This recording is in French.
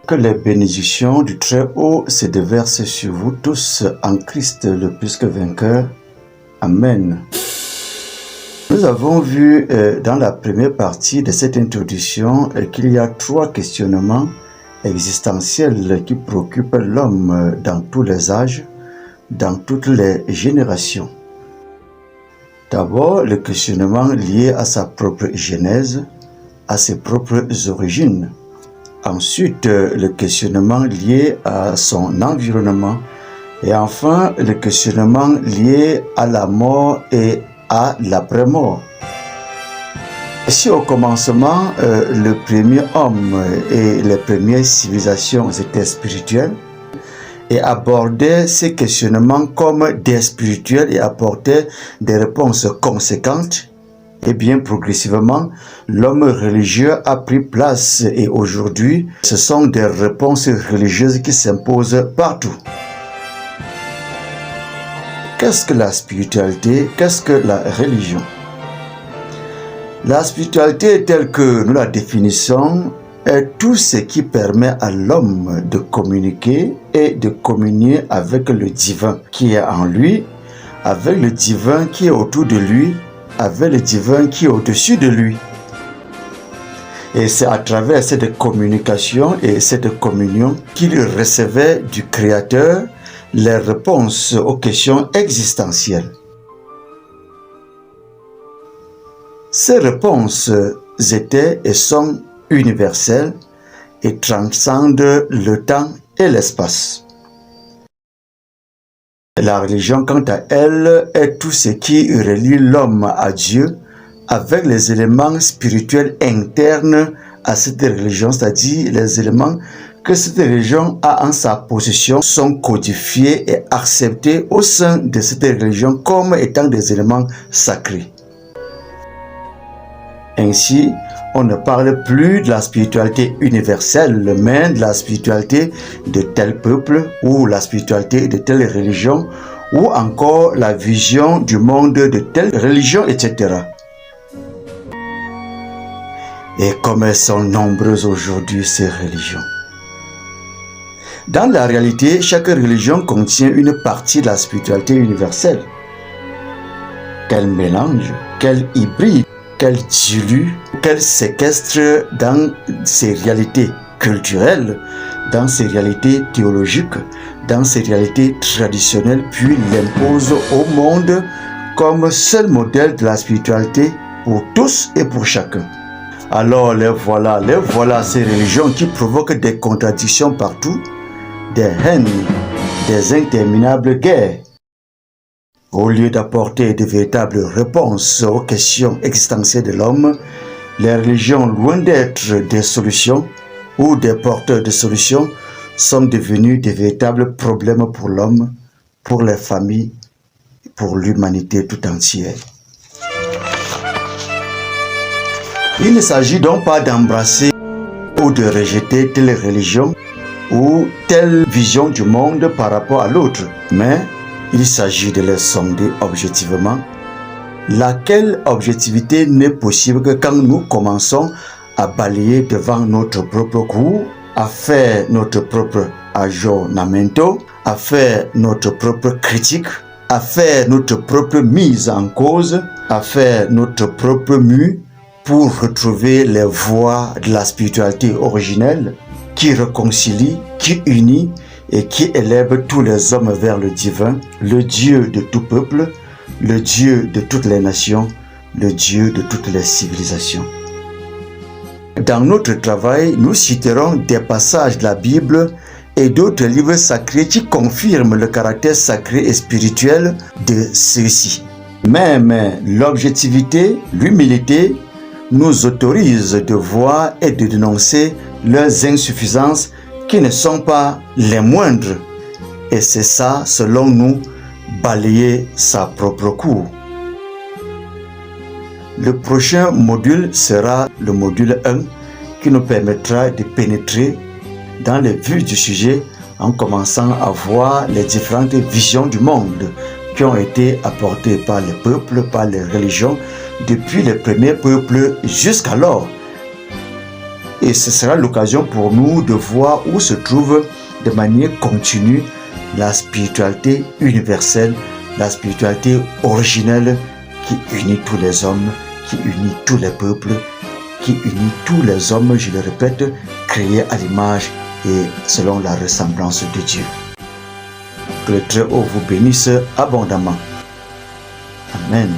Que les bénédictions du Très-Haut se déversent sur vous tous en Christ le plus que vainqueur. Amen. Nous avons vu dans la première partie de cette introduction qu'il y a 3 questionnements existentiels qui préoccupent l'homme dans tous les âges, dans toutes les générations. D'abord, le questionnement lié à sa propre genèse, à ses propres origines. Ensuite, le questionnement lié à son environnement. Et enfin, le questionnement lié à la mort et à l'après-mort. Si au commencement, le premier homme et les premières civilisations étaient spirituelles et abordaient ces questionnements comme des spirituels et apportaient des réponses conséquentes, et bien progressivement, l'homme religieux a pris place et aujourd'hui, ce sont des réponses religieuses qui s'imposent partout. Qu'est-ce que la spiritualité? Qu'est-ce que la religion? La spiritualité telle que nous la définissons est tout ce qui permet à l'homme de communiquer et de communier avec le divin qui est en lui, avec le divin qui est autour de lui, avec le divin qui est au-dessus de lui. Et c'est à travers cette communication et cette communion qu'il recevait du Créateur les réponses aux questions existentielles. Ces réponses étaient et sont universelles et transcendent le temps et l'espace. La religion, quant à elle, est tout ce qui relie l'homme à Dieu avec les éléments spirituels internes à cette religion, c'est-à-dire les éléments que cette religion a en sa possession sont codifiés et acceptés au sein de cette religion comme étant des éléments sacrés. Ainsi, on ne parle plus de la spiritualité universelle, mais de la spiritualité de tel peuple ou la spiritualité de telle religion ou encore la vision du monde de telle religion, etc. Et comme elles sont nombreuses aujourd'hui, ces religions. Dans la réalité, chaque religion contient une partie de la spiritualité universelle. Qu'elle mélange, qu'elle hybride, qu'elle dilue, qu'elle séquestre dans ses réalités culturelles, dans ses réalités théologiques, dans ses réalités traditionnelles, puis l'impose au monde comme seul modèle de la spiritualité pour tous et pour chacun. Alors les voilà ces religions qui provoquent des contradictions partout, des haines, des interminables guerres. Au lieu d'apporter de véritables réponses aux questions existentielles de l'homme, les religions, loin d'être des solutions ou des porteurs de solutions, sont devenues de véritables problèmes pour l'homme, pour les familles, pour l'humanité tout entière. Il ne s'agit donc pas d'embrasser ou de rejeter telle religion ou telle vision du monde par rapport à l'autre, mais il s'agit de les sonder objectivement, laquelle objectivité n'est possible que quand nous commençons à balayer devant notre propre cours, à faire notre propre aggiornamento, à faire notre propre critique, à faire notre propre mise en cause, à faire notre propre mue pour retrouver les voies de la spiritualité originelle qui réconcilie, qui unit et qui élève tous les hommes vers le divin, le Dieu de tout peuple, le Dieu de toutes les nations, le Dieu de toutes les civilisations. Dans notre travail, nous citerons des passages de la Bible et d'autres livres sacrés qui confirment le caractère sacré et spirituel de ceux-ci. Même l'objectivité, l'humilité nous autorisent de voir et de dénoncer leurs insuffisances qui ne sont pas les moindres. Et c'est ça, selon nous, balayer sa propre cour. Le prochain module sera le module 1 qui nous permettra de pénétrer dans le vif du sujet en commençant à voir les différentes visions du monde qui ont été apportées par les peuples, par les religions, depuis les premiers peuples jusqu'alors. Et ce sera l'occasion pour nous de voir où se trouve de manière continue la spiritualité universelle, la spiritualité originelle qui unit tous les hommes, qui unit tous les peuples, qui unit tous les hommes, je le répète, créés à l'image et selon la ressemblance de Dieu. Que le Très-Haut vous bénisse abondamment. Amen.